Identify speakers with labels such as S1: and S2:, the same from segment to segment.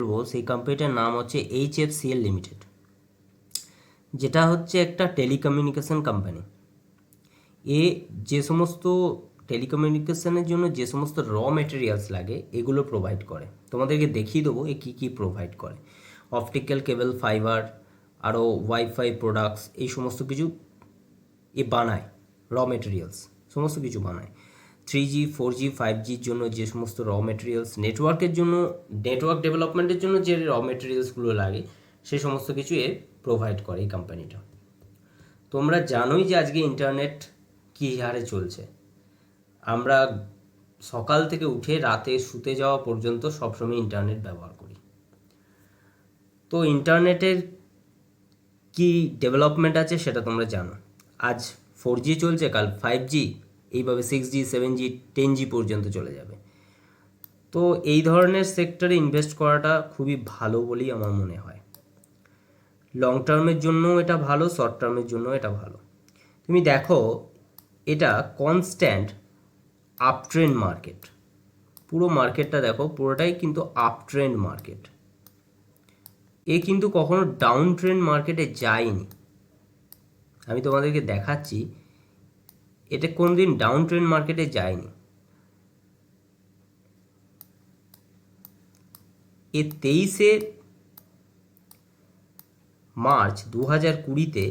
S1: বলবো সেই কোম্পানিটার নাম হচ্ছে HFCL লিমিটেড, যেটা হচ্ছে একটা টেলিকমিউনিকেশন কোম্পানি। এ যে সমস্ত টেলিকমিউনিকেশনের জন্য যে সমস্ত মেটেরিয়ালস লাগে এগুলো প্রোভাইড করে। তোমাদেরকে দেখিয়ে দেবো এ কী কী প্রোভাইড করে। অপটিক্যাল কেবল, ফাইবার, আরও ওয়াইফাই প্রোডাক্টস, এই সমস্ত কিছু এ বানায়। মেটেরিয়ালস সমস্ত কিছু বানায়। 3G 4G 5Gর জন্য যে সমস্ত মেটেরিয়ালস, নেটওয়ার্কের জন্য, নেটওয়ার্ক ডেভেলপমেন্টের জন্য যে মেটেরিয়ালসগুলো লাগে সেই সমস্ত কিছু এ প্রোভাইড করে এই কোম্পানিটা। তোমরা জানোই যে আজকে ইন্টারনেট কী হারে চলছে। আমরা সকাল থেকে উঠে রাতে শুতে যাওয়া পর্যন্ত সবসময় ইন্টারনেট ব্যবহার করি। তো ইন্টারনেটের কি ডেভেলপমেন্ট আছে সেটা তোমরা জানো। আজ 4G চলছে, কাল 5G, এইভাবে 6G 7G 10G পর্যন্ত চলে যাবে। তো এই ধরনের সেক্টরে ইনভেস্ট করাটা খুবই ভালো বলেই আমার মনে হয়। লং টার্মের জন্যও এটা ভালো, শর্ট টার্মের জন্যও এটা ভালো। তুমি দেখো এটা কনস্ট্যান্ট আপট্রেন্ড মার্কেট। পুরো মার্কেটটা দেখো, পুরোটাই কিন্তু আপট্রেন্ড মার্কেট। এ কিন্তু কখনো ডাউন ট্রেন্ড মার্কেটে যায়নি। আমি তোমাদেরকে দেখাচ্ছি, এটা কোনোদিন ডাউন ট্রেন্ড মার্কেটে যায়নি। এ 23শে মার্চ 2020-তে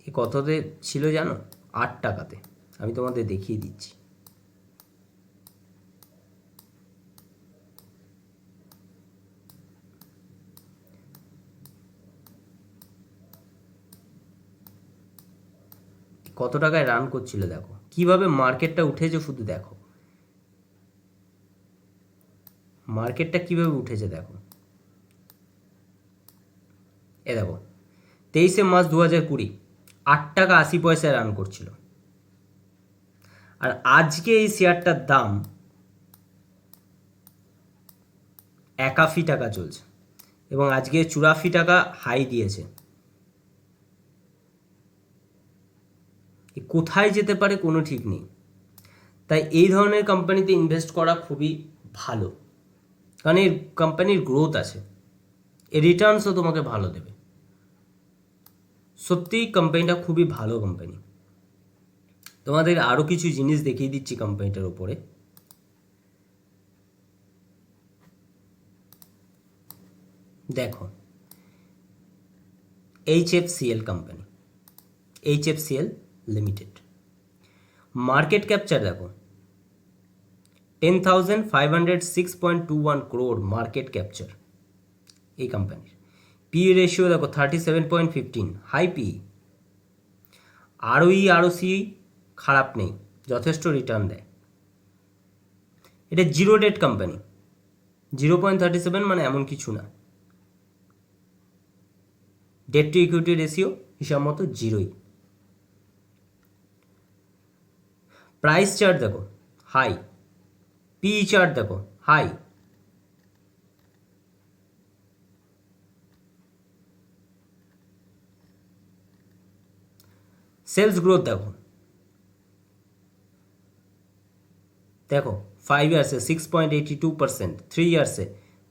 S1: এ কততে ছিল জানো? 8 টাকাতে। আমি তোমাদের দেখিয়ে দিচ্ছি। কত টাকায় রান করছিল দেখো, কিভাবে মার্কেটটা উঠেছে শুধু দেখো। মার্কেটটা কিভাবে উঠেছে দেখো। এ দেখো 23শে মার্চ 2020 8 টাকা 80 পয়সায় রান করছিল। আর আজকে এই শেয়ারটার দাম 81 টাকা চলছে এবং আজকে 84 টাকা হাই দিয়েছে। কোথায় যেতে পারে কোনো ঠিক নেই। তাই এই ধরনের কোম্পানিতে ইনভেস্ট করা খুবই ভালো, কারণ এই কোম্পানির গ্রোথ আছে, এর রিটার্নসও তোমাকে ভালো দেবে। সত্যিই কোম্পানিটা খুবই ভালো কোম্পানি। তোমাদের আরও কিছু জিনিস দেখিয়ে দিচ্ছি কোম্পানিটার ওপরে। দেখো HFCL company, HFCL limited, market capture দেখো 10,506.21 crore মার্কেট ক্যাপচার এই কোম্পানির। পি রেশিও দেখো 37.15, হাই পি। ROE খারাপ নেই, যথেষ্ট রিটার্ন দেয়। এটা জিরো ডেট কোম্পানি, 0.37 মানে এমন কিছু না। ডেট টু ইকুইটি রেশিও হিসাব মতো জিরোই। প্রাইস চার্ট দেখো হাই, পিই চার্ট দেখো হাই। সেলস গ্রোথ দেখো, দেখো 5 ইয়ার্সে 6.82%, 3 ইয়ার্সে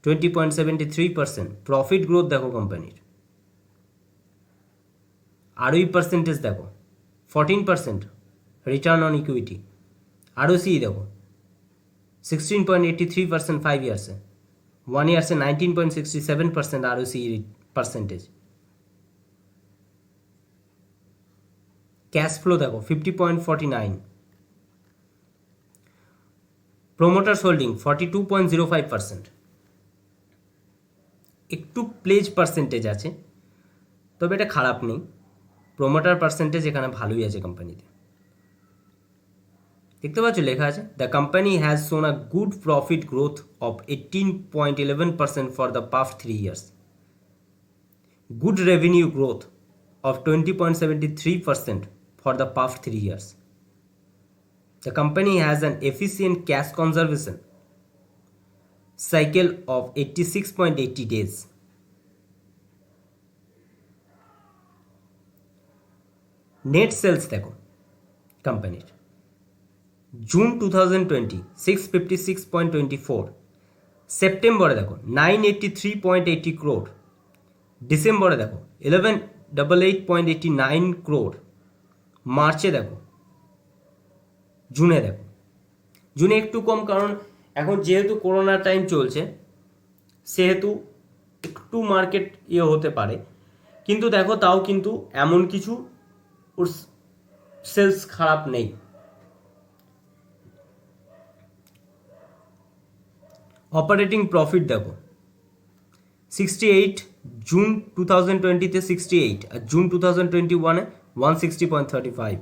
S1: 20.73%। প্রফিট গ্রোথ দেখো কোম্পানির, ROE পার্সেন্টেজ দেখো 14%, রিটার্ন অন ইকুইটি। ROCE দেখো 16.83% 5 ইয়ার্সে, 1 ইয়ার্সে 19.67% ROCE পার্সেন্টেজ। ক্যাশ ফ্লো দেখো 50.49, প্রোমোটার্স হোল্ডিং 42.05%। একটু প্লেজ পার্সেন্টেজ আছে, তবে এটা খারাপ নেই। প্রোমোটার পার্সেন্টেজ এখানে ভালোই আছে কোম্পানিতে। দেখতে পাচ্ছ লেখা আছে, দ্য কোম্পানি হ্যাজ শোন a good profit growth of 18.11% for the past 3 years, good revenue growth of 20.73% for the past 3 years. The company has an efficient cash conservation cycle of 86.80 days. Net sales দেখো কোম্পানির, June 2020 656.24, সেপ্টেম্বরে দেখো 983.80 ক্রোড, ডিসেম্বরে দেখো 1188.89 ক্রোড, মার্চে দেখো, জুনে দেখো। জুনে একটু কম, কারণ এখন যেহেতু করোনা টাইম চলছে সেহেতু একটু মার্কেট হতে পারে, কিন্তু দেখো তাও কিন্তু এমন কিছু ওর সেলস খারাপ নেই। অপারেটিং প্রফিট দেখো 68, জুন 2020-তে 68, আর জুন 2021-এ 160.35।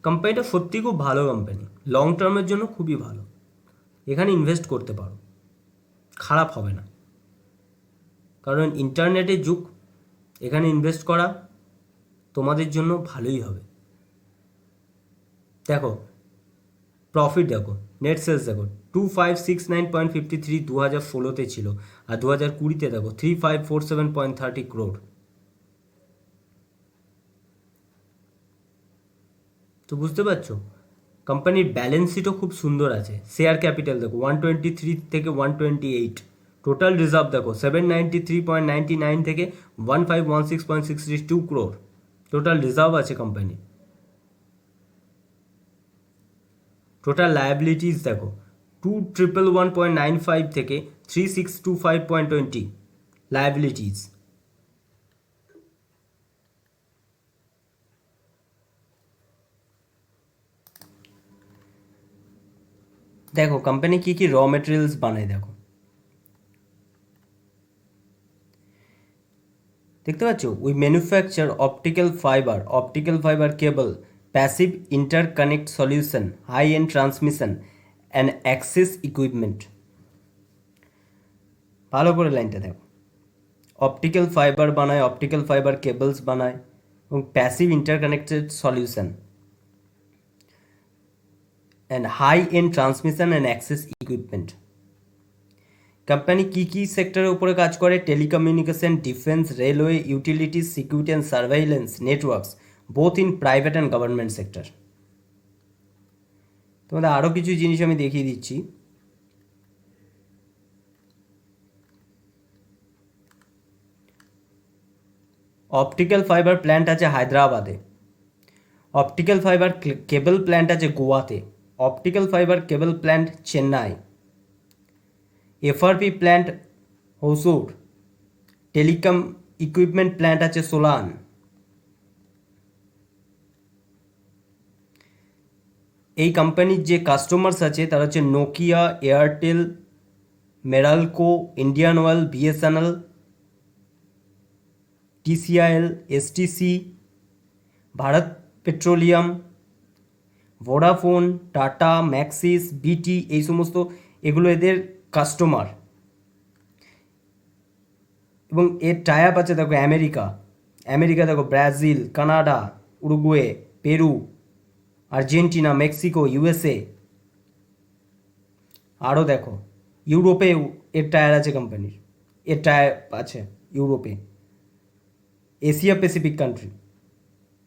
S1: কোম্পানিটা সত্যি খুব ভালো কোম্পানি, লং টার্মের জন্য খুবই ভালো। এখানে ইনভেস্ট করতে পারো, খারাপ হবে না, কারণ ইন্টারনেটের যুগ, এখানে ইনভেস্ট করা তোমাদের জন্য ভালোই হবে। দেখো প্রফিট দেখো, নেট সেলস দেখো 2569.53 2016-তে ছিল, আর 2020-তে দেখো 3547.30 ক্রোড। তো বুঝতে পারছো, কোম্পানির ব্যালেন্স শিটও খুব সুন্দর আছে। শেয়ার ক্যাপিটাল দেখো 123 থেকে 128, টোটাল রিজার্ভ দেখো 793.99 থেকে 1516.62 ক্রোড টোটাল রিজার্ভ আছে কোম্পানির। টোটাল লায়াবিলিটিস দেখো 2111.95 থেকে 3625.20 লায়াবিলিটিস। দেখো কোম্পানি কি কি র মেটেরিয়ালস বানায়, দেখো দেখতে পাচ্ছ, we manufacture optical fibre cable, passive interconnect solution, high end transmission and access equipment. ভালো করে লাইনটা দেখো, অপটিক্যাল ফাইবার বানায়, অপটিক্যাল ফাইবার কেবলস বানায়, এবং passive interconnected solution and high end transmission and access equipment. Company কি কি সেক্টরের উপরে কাজ করে? Telecommunication, defence, railway, utilities, security and surveillance networks, both in private and government sector. তোমাদের আরও কিছু জিনিস আমি দেখিয়ে দিচ্ছি। অপটিক্যাল ফাইবার প্ল্যান্ট আছে হায়দ্রাবাদে, অপটিক্যাল ফাইবার কেবল প্ল্যান্ট আছে গোয়াতে, optical fibre cable plant Chennai, FRP plant Hosur, telecom equipment plant আছে সোলান। এই কোম্পানির যে কাস্টমার্স আছে তারা হচ্ছে Nokia, Airtel, Meralco, Indian Oil, BSNL, TCIL, STC, Bharat Petroleum, Vodafone, Tata, Maxis, BT, এই সমস্ত এগুলো এদের কাস্টমার। এবং এর টাই আপ আছে দেখো আমেরিকা দেখো Brazil, Canada, Uruguay, Peru, Argentina, Mexico, USA. আরও দেখো ইউরোপে এর টায়ার আছে কোম্পানির, এর টায়ার আছে ইউরোপে। এশিয়া প্যাসিফিক কান্ট্রি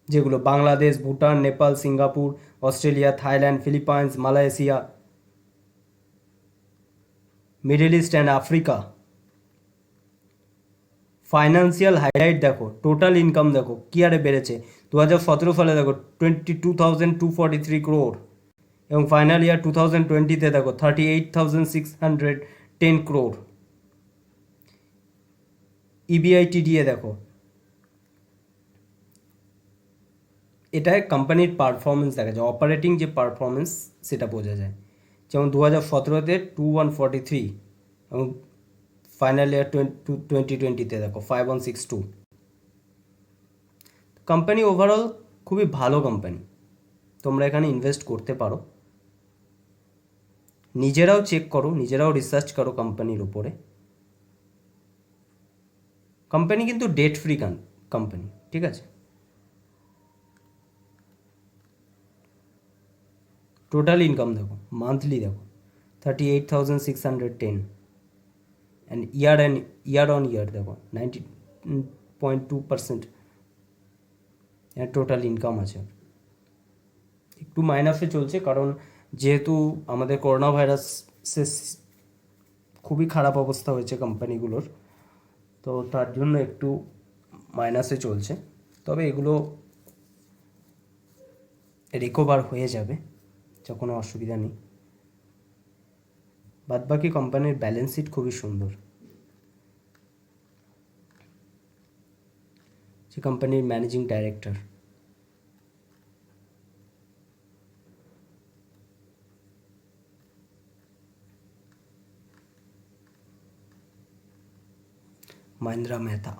S1: যেগুলো Bangladesh, Bhutan, Nepal, Singapore, Australia, Thailand, Philippines, Malaysia, middle east and Africa. Financial highlight দেখো, টোটাল ইনকাম দেখো কী হারে বেড়েছে। 2017 সালে দেখো 22,243 ক্রোড়, এবং ফাইনাল ইয়ার 2020-তে দেখো 38,610 ক্রোড়। ইবিআইটিডিএ দেখো, এটায় কোম্পানির পারফরমেন্স দেখা যায়, অপারেটিং যে পারফরমেন্স সেটা বোঝা যায়। যেমন 2017-তে 2143, এবং ফাইনাল ইয়ার 2020-তে দেখো 5162। কোম্পানি ওভারঅল খুবই ভালো কোম্পানি, তোমরা এখানে ইনভেস্ট করতে পারো। নিজেরাও চেক করো, নিজেরাও রিসার্চ করো কোম্পানির উপরে। কোম্পানি কিন্তু ডেট ফ্রি কোম্পানি, ঠিক আছে। টোটাল ইনকাম দেখো, মান্থলি দেখো 38,610, অ্যান্ড ইয়ার অন ইয়ার দেখো 90.2%, টোটাল ইনকাম আছে একটু মাইনাসে চলছে, কারণ যেহেতু আমাদের করোনা ভাইরাসে খুবই খারাপ অবস্থা হয়েছে কোম্পানিগুলোর, তো তার জন্য একটু মাইনাসে চলছে। তবে এগুলো রিকভার হয়ে যাবে, যা কোনো অসুবিধা নেই। বাদবাকি কোম্পানির ব্যালেন্স শিট খুবই সুন্দর। যে কোম্পানির ম্যানেজিং ডাইরেক্টর, মহেন্দ্র মেহতা।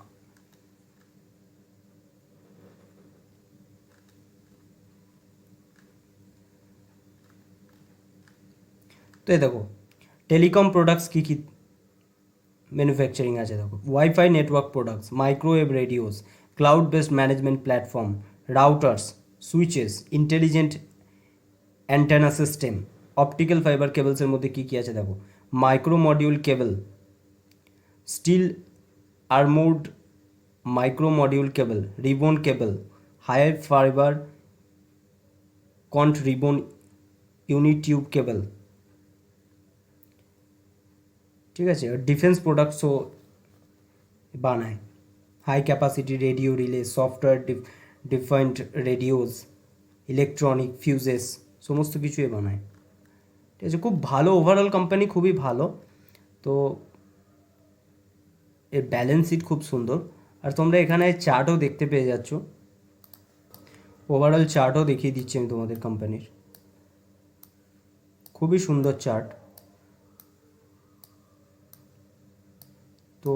S1: তো এই দেখো টেলিকম প্রোডাক্টস কী কী ম্যানুফ্যাকচারিং আছে দেখো, wifi network products, microwave radios, cloud based management platform, routers, switches, intelligent antenna system, optical fiber কেবলসের মধ্যে কী কী আছে দেখো, micro module cable, steel armoured micro module cable, ribbon cable, high fiber count ribbon unitube cable, ঠিক আছে। আর defence প্রোডাক্টসও বানায়, high capacity radio relay, software defined radios, electronic fuses, সমস্ত কিছুই বানায়, ঠিক আছে। খুব ভালো ওভারঅল কোম্পানি, খুবই ভালো। তো এর ব্যালেন্স শিট খুব সুন্দর। আর তোমরা এখানে চার্টও দেখতে পেয়ে যাচ্ছ, ওভারঅল চার্টও দেখিয়ে দিচ্ছি আমি তোমাদের কোম্পানির, খুবই সুন্দর চার্ট। তো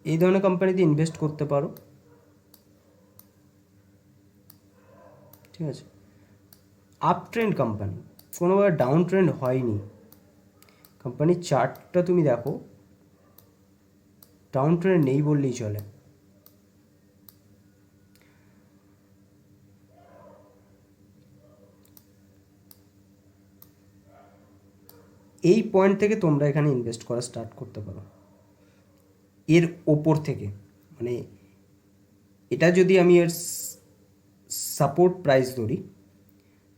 S1: এই ধরনের কোম্পানিতে ইনভেস্ট করতে পারো, ঠিক আছে। আপ ট্রেন্ড কোম্পানি, কোনোভাবে ডাউন ট্রেন্ড হয়নি। কোম্পানির চার্টটা তুমি দেখো, ডাউন ট্রেন্ড নেই বললেই চলে। এই পয়েন্ট থেকে তোমরা এখানে ইনভেস্ট করা স্টার্ট করতে পারো, এর ওপর থেকে, মানে এটা যদি আমি এর সাপোর্ট প্রাইস ধরি,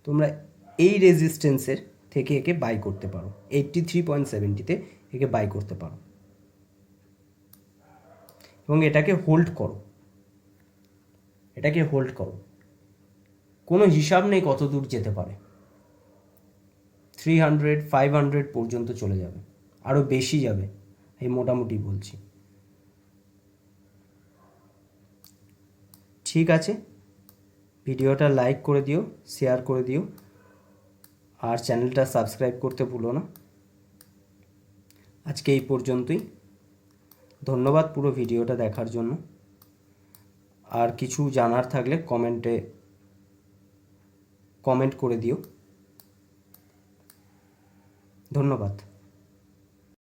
S1: তোমরা এই রেজিস্ট্যান্সের থেকে একে বাই করতে পারো, 83.70-তে একে বাই করতে পারো এবং এটাকে হোল্ড করো, কোনো হিসাব নেই কত দূর যেতে পারে, 300 500 পর্যন্ত চলে যাবে, আরও বেশি যাবে, এই মোটামুটি বলছি। ঠিক আছে, ভিডিওটা লাইক করে দিও, শেয়ার করে দিও, আর চ্যানেলটা সাবস্ক্রাইব করতে ভুলো না। আজকে এই পর্যন্তই, ধন্যবাদ পুরো ভিডিওটা দেখার জন্য। আর কিছু জানার থাকলে কমেন্ট করে দিও। ধন্যবাদ।